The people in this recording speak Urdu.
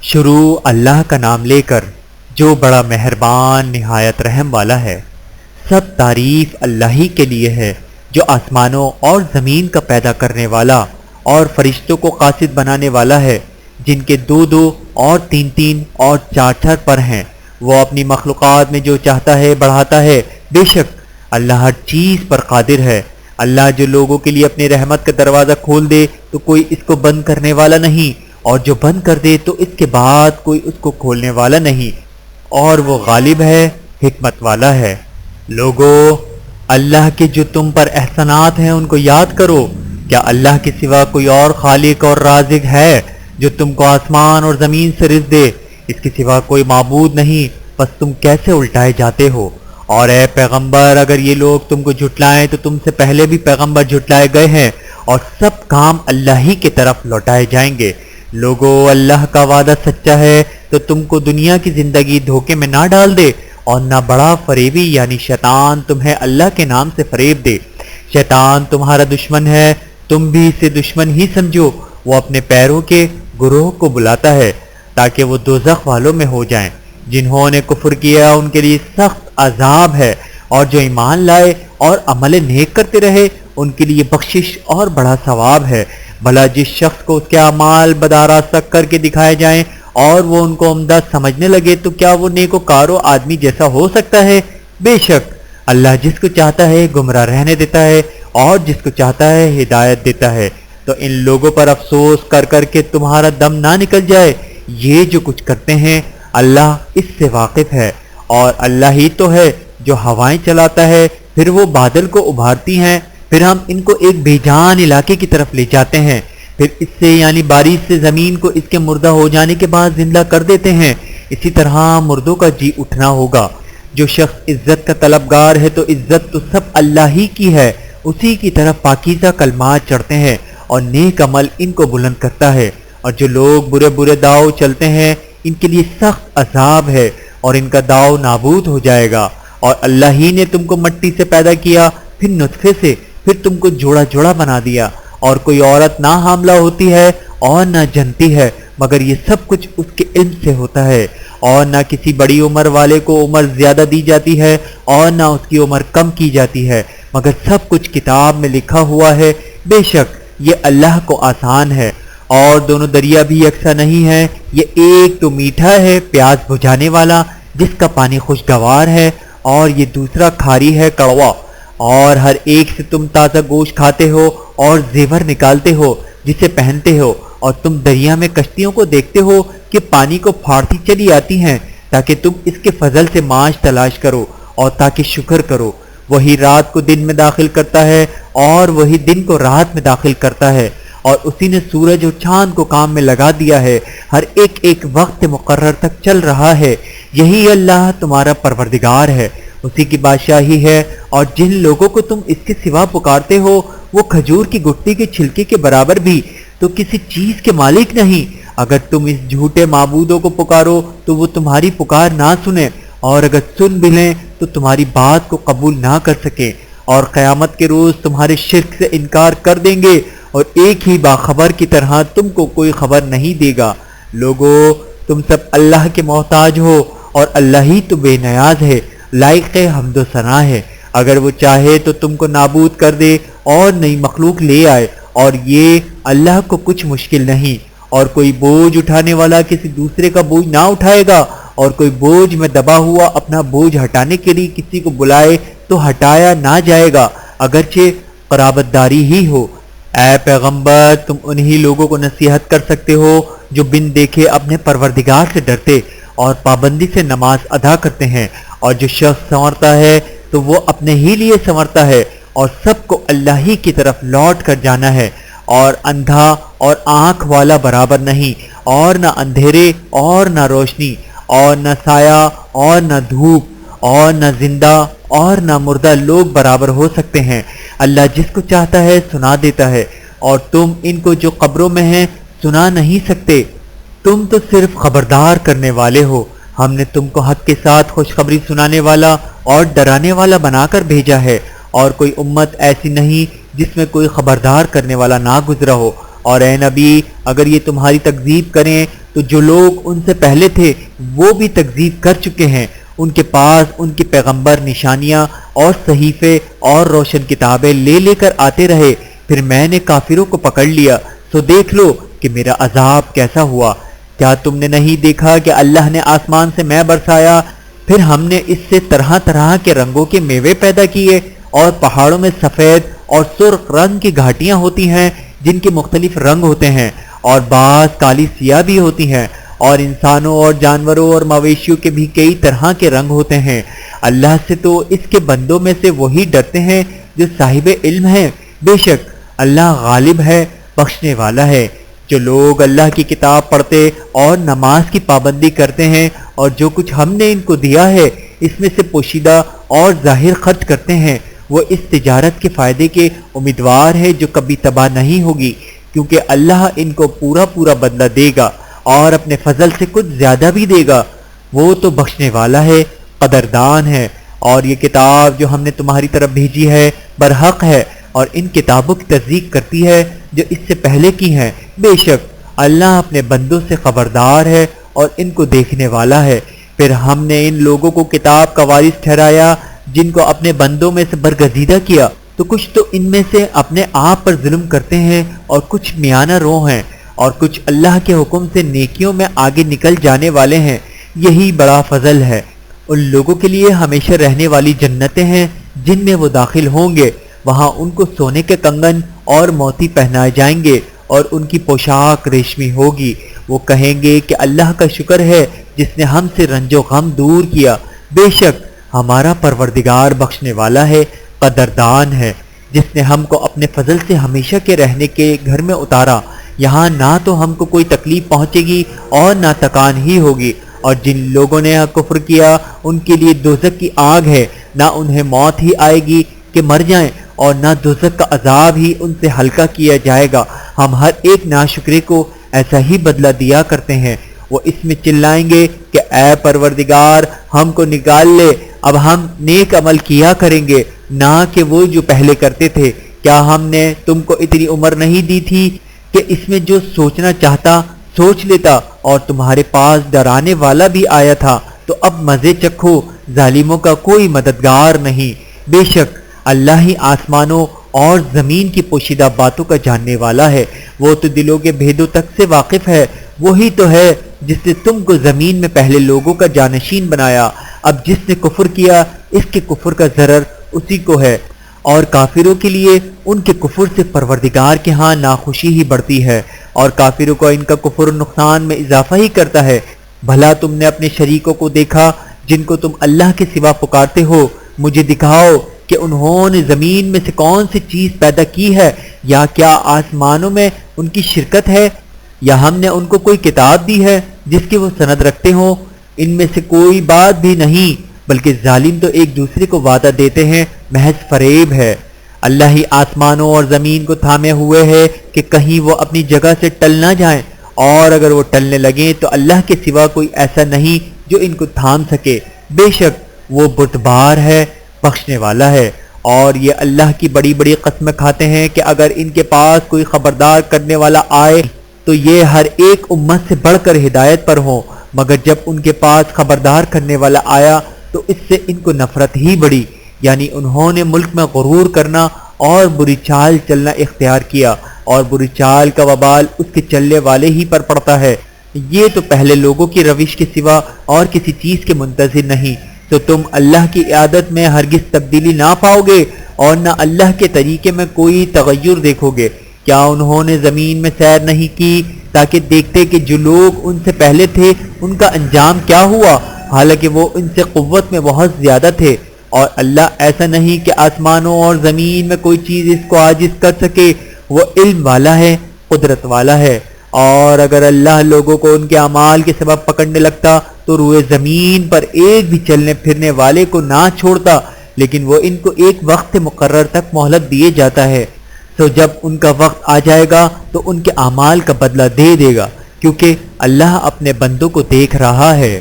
شروع اللہ کا نام لے کر جو بڑا مہربان نہایت رحم والا ہے۔ سب تعریف اللہ ہی کے لیے ہے جو آسمانوں اور زمین کا پیدا کرنے والا اور فرشتوں کو قاصد بنانے والا ہے، جن کے دو دو اور تین تین اور چار چار پر ہیں۔ وہ اپنی مخلوقات میں جو چاہتا ہے بڑھاتا ہے۔ بے شک اللہ ہر چیز پر قادر ہے۔ اللہ جو لوگوں کے لیے اپنی رحمت کا دروازہ کھول دے تو کوئی اس کو بند کرنے والا نہیں، اور جو بند کر دے تو اس کے بعد کوئی اس کو کھولنے والا نہیں، اور وہ غالب ہے، حکمت والا ہے۔ لوگو، اللہ کے جو تم پر احسانات ہیں ان کو یاد کرو۔ کیا اللہ کے سوا کوئی اور خالق اور رازق ہے جو تم کو آسمان اور زمین سے رزق دے؟ اس کے سوا کوئی معبود نہیں، پس تم کیسے الٹائے جاتے ہو؟ اور اے پیغمبر، اگر یہ لوگ تم کو جھٹلائیں تو تم سے پہلے بھی پیغمبر جھٹلائے گئے ہیں، اور سب کام اللہ ہی کی طرف لوٹائے جائیں گے۔ لوگو، اللہ کا وعدہ سچا ہے تو تم کو دنیا کی زندگی دھوکے میں نہ ڈال دے، اور نہ بڑا فریبی یعنی شیطان تمہیں اللہ کے نام سے فریب دے۔ شیطان تمہارا دشمن ہے، تم بھی اسے دشمن ہی سمجھو۔ وہ اپنے پیروں کے گروہ کو بلاتا ہے تاکہ وہ دوزخ والوں میں ہو جائیں۔ جنہوں نے کفر کیا ان کے لیے سخت عذاب ہے، اور جو ایمان لائے اور عمل نیک کرتے رہے ان کے لیے بخشش اور بڑا ثواب ہے۔ بھلا جس شخص کو اس کے اعمال بدآراستہ کر کے دکھائے جائیں اور وہ ان کو عمدہ سمجھنے لگے تو کیا وہ نیکوکارو آدمی جیسا ہو سکتا ہے؟ بے شک اللہ جس کو چاہتا ہے گمراہ رہنے دیتا ہے اور جس کو چاہتا ہے ہدایت دیتا ہے۔ تو ان لوگوں پر افسوس کر کر کے تمہارا دم نہ نکل جائے۔ یہ جو کچھ کرتے ہیں اللہ اس سے واقف ہے، اور اللہ ہی تو ہے جو ہوائیں چلاتا ہے، پھر وہ بادل کو ابھارتی ہیں، پھر ہم ان کو ایک بے جان علاقے کی طرف لے جاتے ہیں، پھر اس سے یعنی بارش سے زمین کو اس کے مردہ ہو جانے کے بعد زندہ کر دیتے ہیں۔ اسی طرح مردوں کا جی اٹھنا ہوگا۔ جو شخص عزت کا طلبگار ہے تو عزت تو سب اللہ ہی کی ہے، اسی کی طرف پاکیزہ کلمات چڑھتے ہیں اور نیک عمل ان کو بلند کرتا ہے۔ اور جو لوگ برے برے داؤ چلتے ہیں ان کے لیے سخت عذاب ہے، اور ان کا داؤ نابود ہو جائے گا۔ اور اللہ ہی نے تم کو مٹی سے پیدا کیا، پھر نطفے سے، پھر تم کو جوڑا جوڑا بنا دیا، اور کوئی عورت نہ حاملہ ہوتی ہے اور نہ جنتی ہے، مگر یہ سب کچھ اس کے علم سے ہوتا ہے۔ اور نہ کسی بڑی عمر والے کو عمر زیادہ دی جاتی ہے اور نہ اس کی عمر کم کی جاتی ہے، مگر سب کچھ کتاب میں لکھا ہوا ہے۔ بے شک یہ اللہ کو آسان ہے۔ اور دونوں دریا بھی یکساں نہیں ہیں، یہ ایک تو میٹھا ہے پیاس بجھانے والا جس کا پانی خوشگوار ہے، اور یہ دوسرا کھاری ہے کڑوا۔ اور ہر ایک سے تم تازہ گوشت کھاتے ہو اور زیور نکالتے ہو جسے پہنتے ہو، اور تم دریا میں کشتیوں کو دیکھتے ہو کہ پانی کو پھاڑتی چلی آتی ہیں تاکہ تم اس کے فضل سے معاش تلاش کرو اور تاکہ شکر کرو۔ وہی رات کو دن میں داخل کرتا ہے اور وہی دن کو رات میں داخل کرتا ہے، اور اسی نے سورج اور چاند کو کام میں لگا دیا ہے، ہر ایک ایک وقت مقرر تک چل رہا ہے۔ یہی اللہ تمہارا پروردگار ہے، اسی کی بادشاہی ہے۔ اور جن لوگوں کو تم اس کے سوا پکارتے ہو وہ کھجور کی گٹی کے چھلکے کے برابر بھی تو کسی چیز کے مالک نہیں۔ اگر تم اس جھوٹے معبودوں کو پکارو تو وہ تمہاری پکار نہ سنیں، اور اگر سن بھی لیں تو تمہاری بات کو قبول نہ کر سکیں، اور قیامت کے روز تمہارے شرک سے انکار کر دیں گے، اور ایک ہی باخبر کی طرح تم کو کوئی خبر نہیں دے گا۔ لوگو، تم سب اللہ کے محتاج ہو، اور اللہ ہی تو بے نیاز ہے، لائق حمد و ثنا ہے۔ اگر وہ چاہے تو تم کو نابود کر دے اور نئی مخلوق لے آئے، اور یہ اللہ کو کچھ مشکل نہیں۔ اور کوئی بوجھ اٹھانے والا کسی دوسرے کا بوجھ نہ اٹھائے گا، اور کوئی بوجھ میں دبا ہوا اپنا بوجھ ہٹانے کے لیے کسی کو بلائے تو ہٹایا نہ جائے گا، اگرچہ قرابت داری ہی ہو۔ اے پیغمبر، تم انہی لوگوں کو نصیحت کر سکتے ہو جو بن دیکھے اپنے پروردگار سے ڈرتے اور پابندی سے نماز ادا کرتے ہیں۔ اور جو شخص سنورتا ہے تو وہ اپنے ہی لیے سنورتا ہے، اور سب کو اللہ ہی کی طرف لوٹ کر جانا ہے۔ اور اندھا اور آنکھ والا برابر نہیں، اور نہ اندھیرے اور نہ روشنی، اور نہ سایہ اور نہ دھوپ، اور نہ زندہ اور نہ مردہ لوگ برابر ہو سکتے ہیں۔ اللہ جس کو چاہتا ہے سنا دیتا ہے، اور تم ان کو جو قبروں میں ہیں سنا نہیں سکتے، تم تو صرف خبردار کرنے والے ہو۔ ہم نے تم کو حق کے ساتھ خوشخبری سنانے والا اور ڈرانے والا بنا کر بھیجا ہے، اور کوئی امت ایسی نہیں جس میں کوئی خبردار کرنے والا نہ گزرا ہو۔ اور اے نبی، اگر یہ تمہاری تکذیب کریں تو جو لوگ ان سے پہلے تھے وہ بھی تکذیب کر چکے ہیں۔ ان کے پاس ان کے پیغمبر نشانیاں اور صحیفے اور روشن کتابیں لے لے کر آتے رہے، پھر میں نے کافروں کو پکڑ لیا، سو دیکھ لو کہ میرا عذاب کیسا ہوا۔ کیا تم نے نہیں دیکھا کہ اللہ نے آسمان سے مے برسایا، پھر ہم نے اس سے طرح طرح کے رنگوں کے میوے پیدا کیے، اور پہاڑوں میں سفید اور سرخ رنگ کی گھاٹیاں ہوتی ہیں جن کے مختلف رنگ ہوتے ہیں، اور بعض کالی سیاہ بھی ہوتی ہیں، اور انسانوں اور جانوروں اور مویشیوں کے بھی کئی طرح کے رنگ ہوتے ہیں۔ اللہ سے تو اس کے بندوں میں سے وہی ڈرتے ہیں جو صاحب علم ہیں، بے شک اللہ غالب ہے، بخشنے والا ہے۔ جو لوگ اللہ کی کتاب پڑھتے اور نماز کی پابندی کرتے ہیں اور جو کچھ ہم نے ان کو دیا ہے اس میں سے پوشیدہ اور ظاہر خرچ کرتے ہیں، وہ اس تجارت کے فائدے کے امیدوار ہے جو کبھی تباہ نہیں ہوگی، کیونکہ اللہ ان کو پورا پورا بدلہ دے گا اور اپنے فضل سے کچھ زیادہ بھی دے گا۔ وہ تو بخشنے والا ہے، قدردان ہے۔ اور یہ کتاب جو ہم نے تمہاری طرف بھیجی ہے برحق ہے، اور ان کتابوں کی تصدیق کرتی ہے جو اس سے پہلے کی ہیں۔ بے شک اللہ اپنے بندوں سے خبردار ہے اور ان کو دیکھنے والا ہے۔ پھر ہم نے ان لوگوں کو کتاب کا وارث ٹھہرایا جن کو اپنے بندوں میں سے برگزیدہ کیا، تو کچھ تو ان میں سے اپنے آپ پر ظلم کرتے ہیں اور کچھ میانہ رو ہیں، اور کچھ اللہ کے حکم سے نیکیوں میں آگے نکل جانے والے ہیں۔ یہی بڑا فضل ہے۔ ان لوگوں کے لیے ہمیشہ رہنے والی جنتیں ہیں جن میں وہ داخل ہوں گے، وہاں ان کو سونے کے کنگن اور موتی پہنائے جائیں گے اور ان کی پوشاک ریشمی ہوگی۔ وہ کہیں گے کہ اللہ کا شکر ہے جس نے ہم سے رنج و غم دور کیا، بے شک ہمارا پروردگار بخشنے والا ہے، قدردان ہے، جس نے ہم کو اپنے فضل سے ہمیشہ کے رہنے کے گھر میں اتارا۔ یہاں نہ تو ہم کو کوئی تکلیف پہنچے گی اور نہ تکان ہی ہوگی، اور جن لوگوں نے کفر کیا ان کے لیے دوزخ کی آگ ہے، نہ انہیں موت ہی آئے گی کہ مر جائیں، اور نہ دوزخ کا عذاب ہی ان سے ہلکا کیا جائے گا۔ ہم ہر ایک ناشکرے کو ایسا ہی بدلہ دیا کرتے ہیں۔ وہ اس میں چلائیں گے کہ اے پروردگار ہم کو نکال لے، اب ہم نیک عمل کیا کریں گے، نہ کہ وہ جو پہلے کرتے تھے۔ کیا ہم نے تم کو اتنی عمر نہیں دی تھی کہ اس میں جو سوچنا چاہتا سوچ لیتا، اور تمہارے پاس ڈرانے والا بھی آیا تھا، تو اب مزے چکھو، ظالموں کا کوئی مددگار نہیں۔ بے شک اللہ ہی آسمانوں اور زمین کی پوشیدہ باتوں کا جاننے والا ہے، وہ تو دلوں کے بھیدوں تک سے واقف ہے۔ وہی تو ہے جس نے تم کو زمین میں پہلے لوگوں کا جانشین بنایا۔ اب جس نے کفر کیا اس کے کفر کا ضرر اسی کو ہے، اور کافروں کے لیے ان کے کفر سے پروردگار کے ہاں ناخوشی ہی بڑھتی ہے، اور کافروں کو ان کا کفر نقصان میں اضافہ ہی کرتا ہے۔ بھلا تم نے اپنے شریکوں کو دیکھا جن کو تم اللہ کے سوا پکارتے ہو؟ مجھے دکھاؤ کہ انہوں نے زمین میں سے کون سی چیز پیدا کی ہے، یا کیا آسمانوں میں ان کی شرکت ہے، یا ہم نے ان کو کوئی کتاب دی ہے جس کی وہ سند رکھتے ہوں؟ ان میں سے کوئی بات بھی نہیں، بلکہ ظالم تو ایک دوسرے کو وعدہ دیتے ہیں، محض فریب ہے۔ اللہ ہی آسمانوں اور زمین کو تھامے ہوئے ہے کہ کہیں وہ اپنی جگہ سے ٹل نہ جائیں، اور اگر وہ ٹلنے لگیں تو اللہ کے سوا کوئی ایسا نہیں جو ان کو تھام سکے۔ بے شک وہ بردبار ہے، بخشنے والا ہے۔ اور یہ اللہ کی بڑی بڑی قسمیں کھاتے ہیں کہ اگر ان کے پاس کوئی خبردار کرنے والا آئے تو یہ ہر ایک امت سے بڑھ کر ہدایت پر ہوں، مگر جب ان کے پاس خبردار کرنے والا آیا تو اس سے ان کو نفرت ہی بڑھی، یعنی انہوں نے ملک میں غرور کرنا اور بری چال چلنا اختیار کیا، اور بری چال کا وبال اس کے چلنے والے ہی پر پڑتا ہے۔ یہ تو پہلے لوگوں کی روش کے سوا اور کسی چیز کے منتظر نہیں، تو تم اللہ کی عادت میں ہرگز تبدیلی نہ پاؤ گے اور نہ اللہ کے طریقے میں کوئی تغیر دیکھو گے۔ کیا انہوں نے زمین میں سیر نہیں کی تاکہ دیکھتے کہ جو لوگ ان سے پہلے تھے ان کا انجام کیا ہوا، حالانکہ وہ ان سے قوت میں بہت زیادہ تھے؟ اور اللہ ایسا نہیں کہ آسمانوں اور زمین میں کوئی چیز اس کو عاجز کر سکے، وہ علم والا ہے، قدرت والا ہے۔ اور اگر اللہ لوگوں کو ان کے اعمال کے سبب پکڑنے لگتا تو روئے زمین پر ایک بھی چلنے پھرنے والے کو نہ چھوڑتا، لیکن وہ ان کو ایک وقت مقرر تک مہلت دیے جاتا ہے، تو جب ان کا وقت آ جائے گا تو ان کے اعمال کا بدلہ دے دے گا، کیونکہ اللہ اپنے بندوں کو دیکھ رہا ہے۔